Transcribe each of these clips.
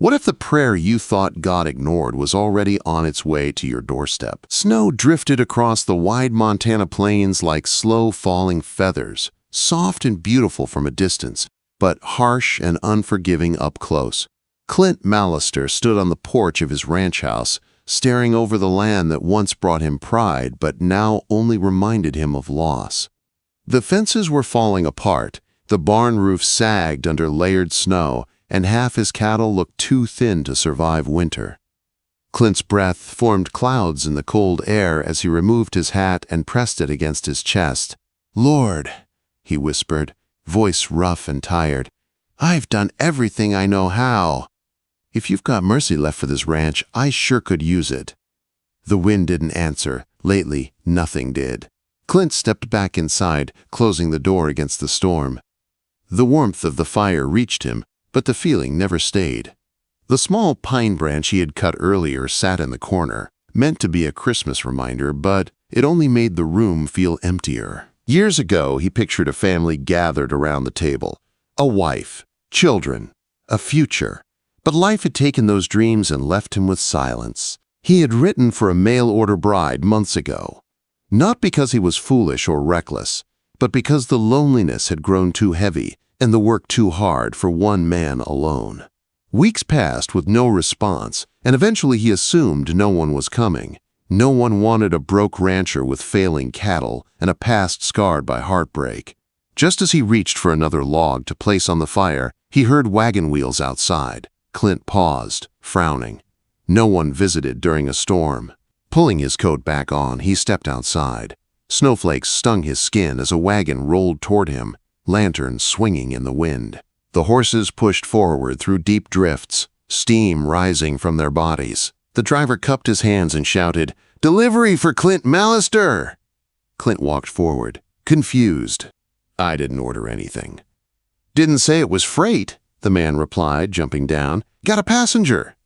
What if the prayer you thought God ignored was already on its way to your doorstep? Snow drifted across the wide Montana plains like slow-falling feathers, soft and beautiful from a distance, but harsh and unforgiving up close. Clint Mallister stood on the porch of his ranch house, staring over the land that once brought him pride but now only reminded him of loss. The fences were falling apart, the barn roof sagged under layered snow, and half his cattle looked too thin to survive winter. Clint's breath formed clouds in the cold air as he removed his hat and pressed it against his chest. "Lord," he whispered, voice rough and tired, "I've done everything I know how. If you've got mercy left for this ranch, I sure could use it." The wind didn't answer. Lately, nothing did. Clint stepped back inside, closing the door against the storm. The warmth of the fire reached him, but the feeling never stayed. The small pine branch he had cut earlier sat in the corner, meant to be a Christmas reminder, but it only made the room feel emptier. Years ago, he pictured a family gathered around the table. A wife, children, a future. But life had taken those dreams and left him with silence. He had written for a mail-order bride months ago. Not because he was foolish or reckless, but because the loneliness had grown too heavy and the work too hard for one man alone. Weeks passed with no response, and eventually he assumed no one was coming. No one wanted a broke rancher with failing cattle and a past scarred by heartbreak. Just as he reached for another log to place on the fire, he heard wagon wheels outside. Clint paused, frowning. No one visited during a storm. Pulling his coat back on, he stepped outside. Snowflakes stung his skin as a wagon rolled toward him, lanterns swinging in the wind. The horses pushed forward through deep drifts, steam rising from their bodies. The driver cupped his hands and shouted, "Delivery for Clint Mallister!" Clint walked forward, confused. "I didn't order anything." "Didn't say it was freight," the man replied, jumping down. "Got a passenger."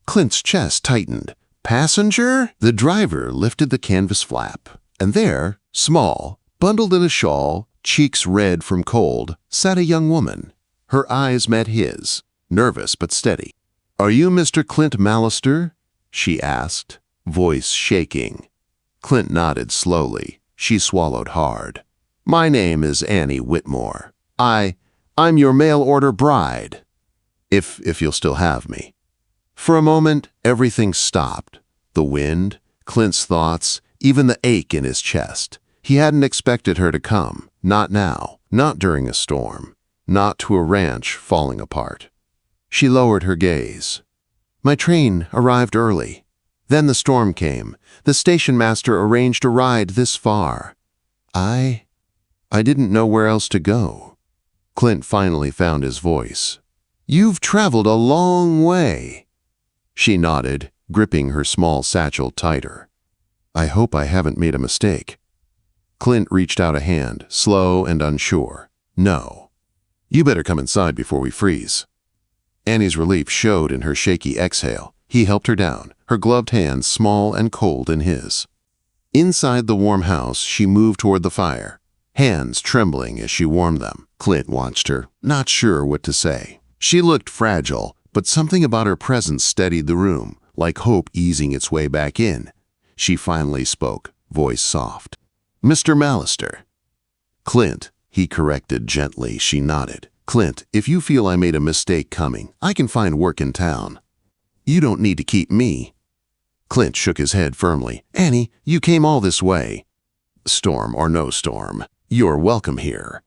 Clint's chest tightened. "Passenger?" The driver lifted the canvas flap, and there, small, bundled in a shawl, cheeks red from cold, sat a young woman. Her eyes met his, nervous but steady. "Are you Mr. Clint Mallister?" she asked, voice shaking. Clint nodded slowly. She swallowed hard. "My name is Annie Whitmore. I'm your mail-order bride. If you'll still have me." For a moment, everything stopped. The wind, Clint's thoughts, even the ache in his chest. He hadn't expected her to come. Not now. Not during a storm. Not to a ranch falling apart. She lowered her gaze. "My train arrived early. Then the storm came. The station master arranged a ride this far. I didn't know where else to go." Clint finally found his voice. "You've traveled a long way." She nodded, gripping her small satchel tighter. "I hope I haven't made a mistake." Clint reached out a hand, slow and unsure. "No. You better come inside before we freeze." Annie's relief showed in her shaky exhale. He helped her down, her gloved hands small and cold in his. Inside the warm house, she moved toward the fire, hands trembling as she warmed them. Clint watched her, not sure what to say. She looked fragile, but something about her presence steadied the room, like hope easing its way back in. She finally spoke, voice soft. "Mr. Mallister." "Clint," he corrected gently. She nodded. "Clint, if you feel I made a mistake coming, I can find work in town. You don't need to keep me." Clint shook his head firmly. "Annie, you came all this way. Storm or no storm, you're welcome here."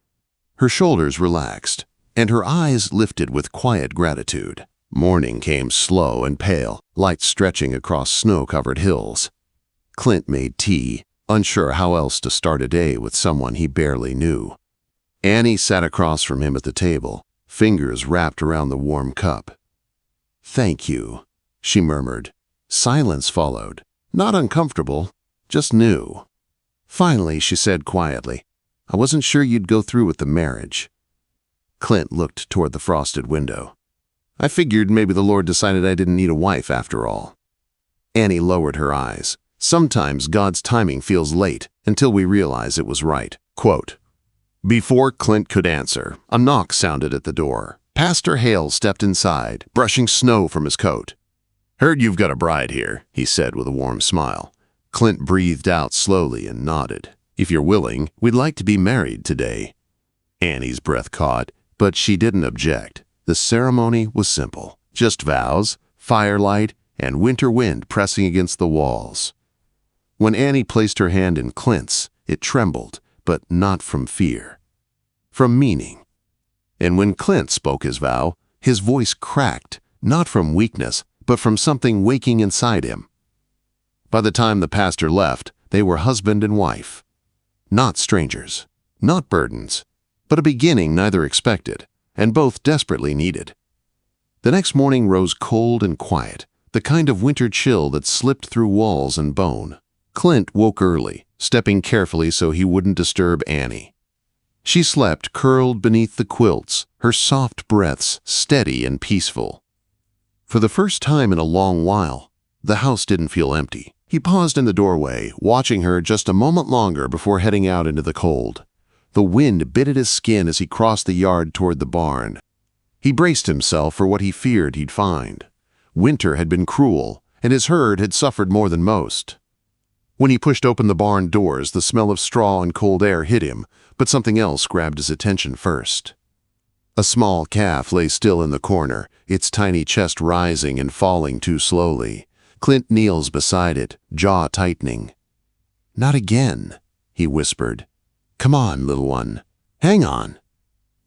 Her shoulders relaxed, and her eyes lifted with quiet gratitude. Morning came slow and pale, light stretching across snow-covered hills. Clint made tea, unsure how else to start a day with someone he barely knew. Annie sat across from him at the table, fingers wrapped around the warm cup. "Thank you," she murmured. Silence followed, not uncomfortable, just new. Finally, she said quietly, "I wasn't sure you'd go through with the marriage." Clint looked toward the frosted window. "I figured maybe the Lord decided I didn't need a wife after all." Annie lowered her eyes. "Sometimes God's timing feels late until we realize it was right." Quote. Before Clint could answer, a knock sounded at the door. Pastor Hale stepped inside, brushing snow from his coat. "Heard you've got a bride here," he said with a warm smile. Clint breathed out slowly and nodded. "If you're willing, we'd like to be married today." Annie's breath caught, but she didn't object. The ceremony was simple. Just vows, firelight, and winter wind pressing against the walls. When Annie placed her hand in Clint's, it trembled, but not from fear. From meaning. And when Clint spoke his vow, his voice cracked, not from weakness, but from something waking inside him. By the time the pastor left, they were husband and wife. Not strangers, not burdens, but a beginning neither expected, and both desperately needed. The next morning rose cold and quiet, the kind of winter chill that slipped through walls and bone. Clint woke early, stepping carefully so he wouldn't disturb Annie. She slept curled beneath the quilts, her soft breaths steady and peaceful. For the first time in a long while, the house didn't feel empty. He paused in the doorway, watching her just a moment longer before heading out into the cold. The wind bit at his skin as he crossed the yard toward the barn. He braced himself for what he feared he'd find. Winter had been cruel, and his herd had suffered more than most. When he pushed open the barn doors, the smell of straw and cold air hit him, but something else grabbed his attention first. A small calf lay still in the corner, its tiny chest rising and falling too slowly. Clint kneels beside it, jaw tightening. "Not again," he whispered. "Come on, little one. Hang on."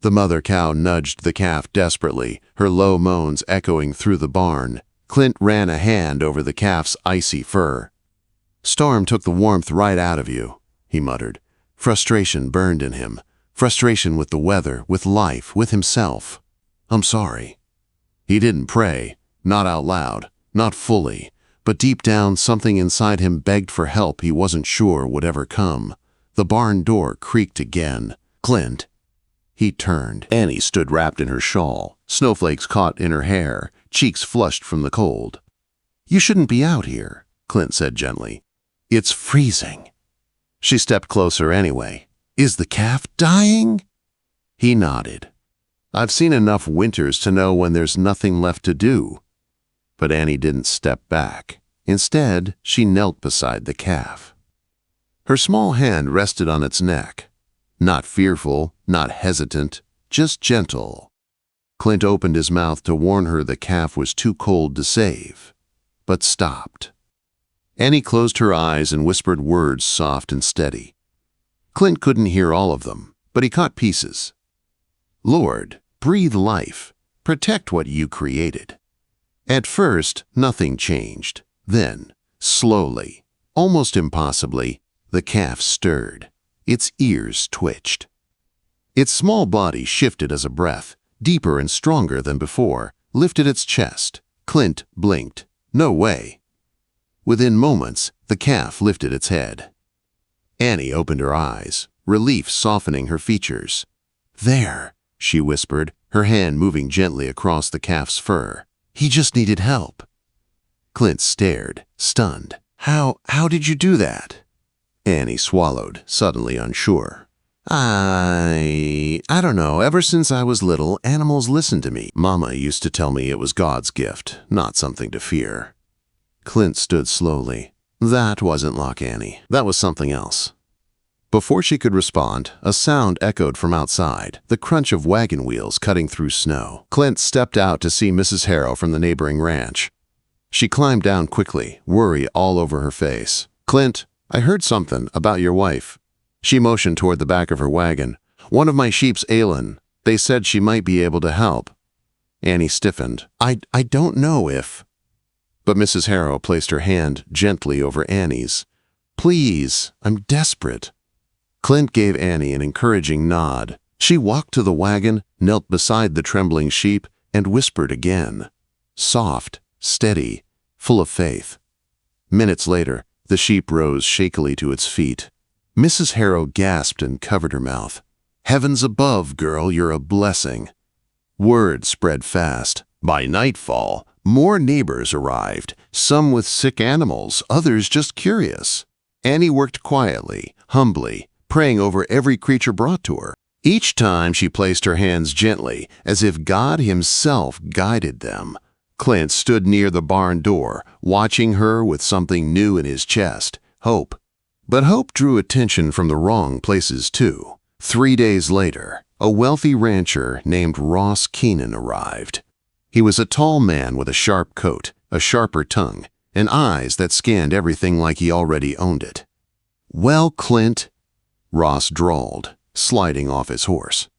The mother cow nudged the calf desperately, her low moans echoing through the barn. Clint ran a hand over the calf's icy fur. "Storm took the warmth right out of you," he muttered. Frustration burned in him. Frustration with the weather, with life, with himself. "I'm sorry." He didn't pray, not out loud, not fully, but deep down something inside him begged for help he wasn't sure would ever come. The barn door creaked again. "Clint." He turned. Annie stood wrapped in her shawl, snowflakes caught in her hair, cheeks flushed from the cold. "You shouldn't be out here," Clint said gently. "It's freezing." She stepped closer anyway. "Is the calf dying?" He nodded. "I've seen enough winters to know when there's nothing left to do." But Annie didn't step back. Instead, she knelt beside the calf. Her small hand rested on its neck. Not fearful, not hesitant, just gentle. Clint opened his mouth to warn her the calf was too cold to save, but stopped. Annie closed her eyes and whispered words soft and steady. Clint couldn't hear all of them, but he caught pieces. "Lord, breathe life. Protect what you created." At first, nothing changed. Then, slowly, almost impossibly, the calf stirred. Its ears twitched. Its small body shifted as a breath, deeper and stronger than before, lifted its chest. Clint blinked. No way. Within moments, the calf lifted its head. Annie opened her eyes, relief softening her features. "There," she whispered, her hand moving gently across the calf's fur. "He just needed help." Clint stared, stunned. How did you do that?" Annie swallowed, suddenly unsure. I don't know. Ever since I was little, animals listened to me. Mama used to tell me it was God's gift, not something to fear." Clint stood slowly. "That wasn't luck, Annie. That was something else." Before she could respond, a sound echoed from outside, the crunch of wagon wheels cutting through snow. Clint stepped out to see Mrs. Harrow from the neighboring ranch. She climbed down quickly, worry all over her face. "Clint, I heard something about your wife." She motioned toward the back of her wagon. "One of my sheep's ailin'. They said she might be able to help." Annie stiffened. I don't know if..." But Mrs. Harrow placed her hand gently over Annie's. "Please, I'm desperate." Clint gave Annie an encouraging nod. She walked to the wagon, knelt beside the trembling sheep, and whispered again. Soft, steady, full of faith. Minutes later, the sheep rose shakily to its feet. Mrs. Harrow gasped and covered her mouth. "Heavens above, girl, you're a blessing." Word spread fast. By nightfall, more neighbors arrived, some with sick animals, others just curious. Annie worked quietly, humbly, praying over every creature brought to her. Each time she placed her hands gently, as if God himself guided them. Clint stood near the barn door, watching her with something new in his chest, hope. But hope drew attention from the wrong places too. 3 days later, a wealthy rancher named Ross Keenan arrived. He was a tall man with a sharp coat, a sharper tongue, and eyes that scanned everything like he already owned it. "Well, Clint," Ross drawled, sliding off his horse.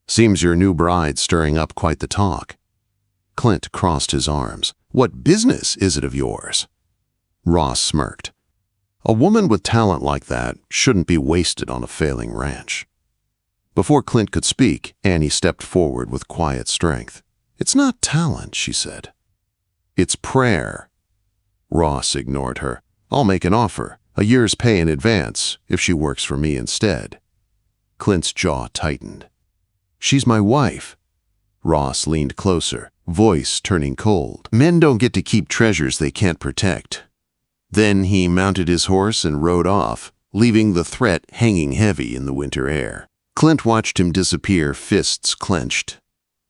"Seems your new bride's stirring up quite the talk." Clint crossed his arms. "What business is it of yours?" Ross smirked. "A woman with talent like that shouldn't be wasted on a failing ranch." Before Clint could speak, Annie stepped forward with quiet strength. "It's not talent," she said. "It's prayer." Ross ignored her. "I'll make an offer, a year's pay in advance, if she works for me instead." Clint's jaw tightened. "She's my wife." Ross leaned closer, voice turning cold. "Men don't get to keep treasures they can't protect." Then he mounted his horse and rode off, leaving the threat hanging heavy in the winter air. Clint watched him disappear, fists clenched.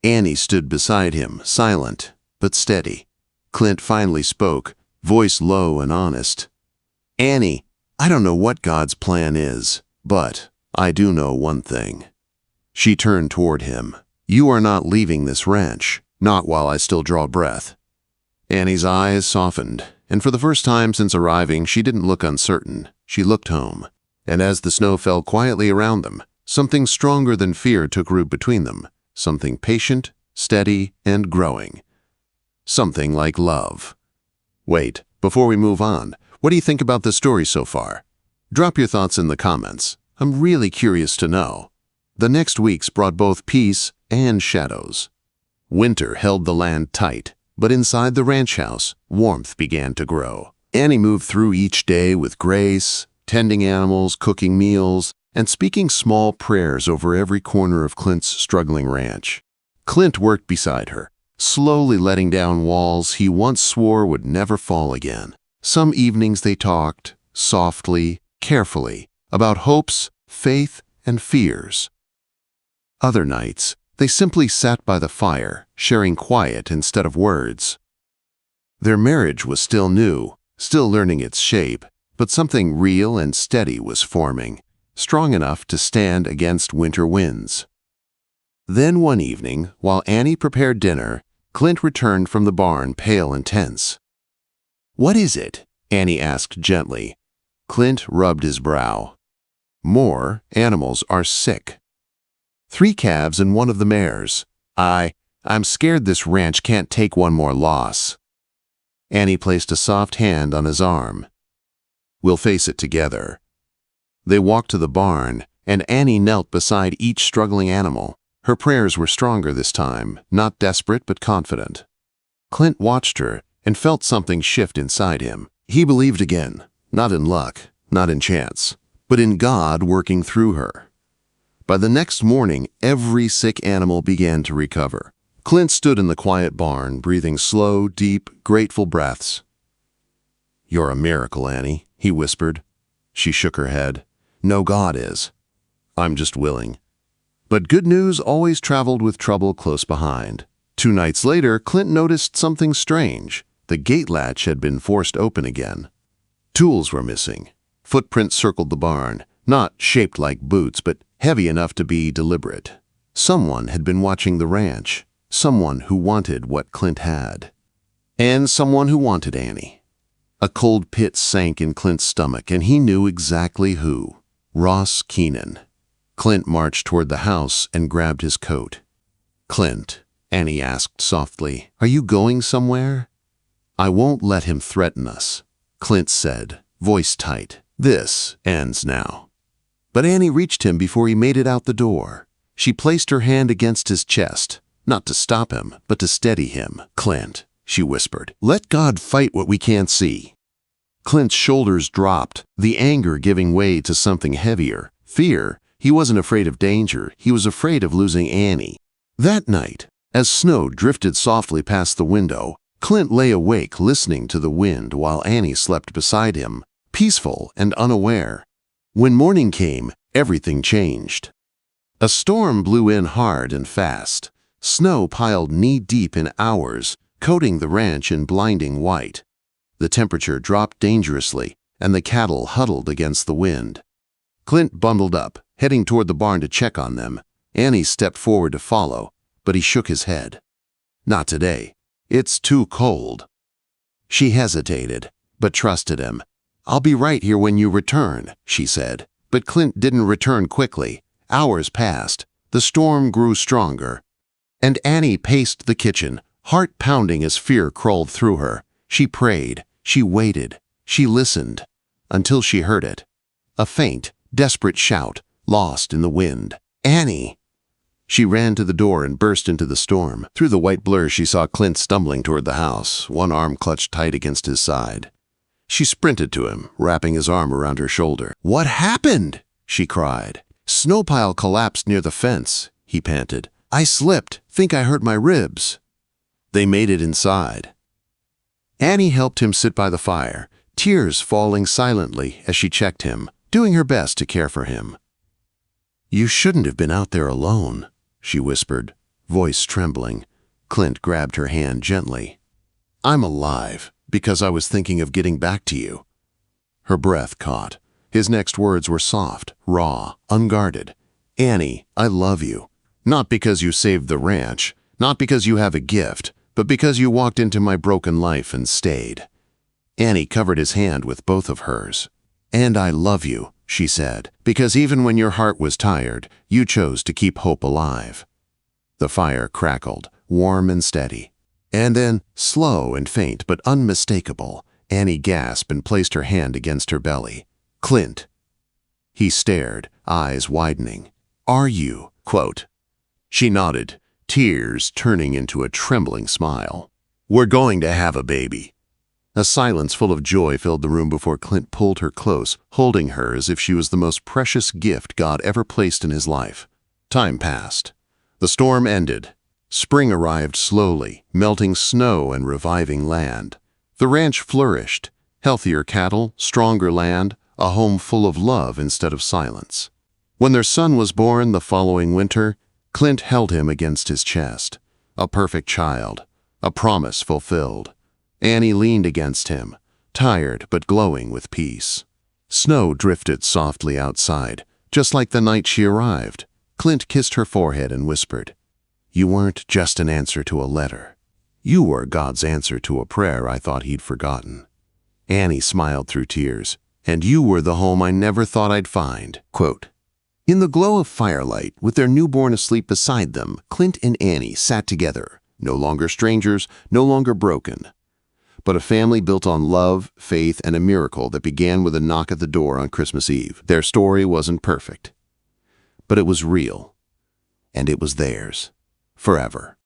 Annie stood beside him, silent but steady. Clint finally spoke, voice low and honest. "Annie, I don't know what God's plan is, but I do know one thing." She turned toward him. "You are not leaving this ranch, not while I still draw breath." Annie's eyes softened, and for the first time since arriving, she didn't look uncertain. She looked home. And as the snow fell quietly around them, something stronger than fear took root between them, something patient, steady, and growing. Something like love. Wait, before we move on, what do you think about the story so far? Drop your thoughts in the comments. I'm really curious to know. The next weeks brought both peace and shadows. Winter held the land tight, but inside the ranch house, warmth began to grow. Annie moved through each day with grace, tending animals, cooking meals, and speaking small prayers over every corner of Clint's struggling ranch. Clint worked beside her, slowly letting down walls he once swore would never fall again. Some evenings they talked, softly, carefully, about hopes, faith, and fears. Other nights, they simply sat by the fire, sharing quiet instead of words. Their marriage was still new, still learning its shape, but something real and steady was forming, strong enough to stand against winter winds. Then one evening, while Annie prepared dinner, Clint returned from the barn, pale and tense. "What is it?" Annie asked gently. Clint rubbed his brow. "More animals are sick. 3 calves and 1 of the mares. I'm scared this ranch can't take one more loss." Annie placed a soft hand on his arm. "We'll face it together." They walked to the barn, and Annie knelt beside each struggling animal. Her prayers were stronger this time, not desperate but confident. Clint watched her and felt something shift inside him. He believed again, not in luck, not in chance, but in God working through her. By the next morning, every sick animal began to recover. Clint stood in the quiet barn, breathing slow, deep, grateful breaths. "You're a miracle, Annie," he whispered. She shook her head. "No, God is. I'm just willing." But good news always traveled with trouble close behind. 2 nights later, Clint noticed something strange. The gate latch had been forced open again. Tools were missing. Footprints circled the barn, not shaped like boots, but heavy enough to be deliberate. Someone had been watching the ranch, someone who wanted what Clint had. And someone who wanted Annie. A cold pit sank in Clint's stomach, and he knew exactly who. Ross Keenan. Clint marched toward the house and grabbed his coat. "Clint," Annie asked softly, "are you going somewhere?" "I won't let him threaten us," Clint said, voice tight. "This ends now." But Annie reached him before he made it out the door. She placed her hand against his chest, not to stop him, but to steady him. "Clint," she whispered, "let God fight what we can't see." Clint's shoulders dropped, the anger giving way to something heavier, fear. He wasn't afraid of danger, he was afraid of losing Annie. That night, as snow drifted softly past the window, Clint lay awake listening to the wind while Annie slept beside him, peaceful and unaware. When morning came, everything changed. A storm blew in hard and fast. Snow piled knee-deep in hours, coating the ranch in blinding white. The temperature dropped dangerously, and the cattle huddled against the wind. Clint bundled up, heading toward the barn to check on them. Annie stepped forward to follow, but he shook his head. Not today. It's too cold. She hesitated, but trusted him. I'll be right here when you return, she said. But Clint didn't return quickly. Hours passed. The storm grew stronger. And Annie paced the kitchen, heart pounding as fear crawled through her. She prayed. She waited. She listened. Until she heard it. A faint, desperate shout, lost in the wind. Annie! She ran to the door and burst into the storm. Through the white blur, she saw Clint stumbling toward the house, one arm clutched tight against his side. She sprinted to him, wrapping his arm around her shoulder. "What happened?" she cried. "Snow pile collapsed near the fence," he panted. "I slipped. Think I hurt my ribs." They made it inside. Annie helped him sit by the fire, tears falling silently as she checked him, doing her best to care for him. "You shouldn't have been out there alone," she whispered, voice trembling. Clint grabbed her hand gently. "I'm alive because I was thinking of getting back to you." Her breath caught. His next words were soft, raw, unguarded. "Annie, I love you. Not because you saved the ranch, not because you have a gift, but because you walked into my broken life and stayed." Annie covered his hand with both of hers. "And I love you," she said, "because even when your heart was tired, you chose to keep hope alive." The fire crackled, warm and steady. And then, slow and faint but unmistakable, Annie gasped and placed her hand against her belly. "Clint." He stared, eyes widening. "Are you?" Quote. She nodded, tears turning into a trembling smile. "We're going to have a baby." A silence full of joy filled the room before Clint pulled her close, holding her as if she was the most precious gift God ever placed in his life. Time passed. The storm ended. Spring arrived slowly, melting snow and reviving land. The ranch flourished. Healthier cattle, stronger land, a home full of love instead of silence. When their son was born the following winter, Clint held him against his chest. A perfect child, a promise fulfilled. Annie leaned against him, tired but glowing with peace. Snow drifted softly outside, just like the night she arrived. Clint kissed her forehead and whispered, "You weren't just an answer to a letter. You were God's answer to a prayer I thought he'd forgotten." Annie smiled through tears, "And you were the home I never thought I'd find." Quote. In the glow of firelight, with their newborn asleep beside them, Clint and Annie sat together, no longer strangers, no longer broken, but a family built on love, faith, and a miracle that began with a knock at the door on Christmas Eve. Their story wasn't perfect, but it was real, and it was theirs, forever.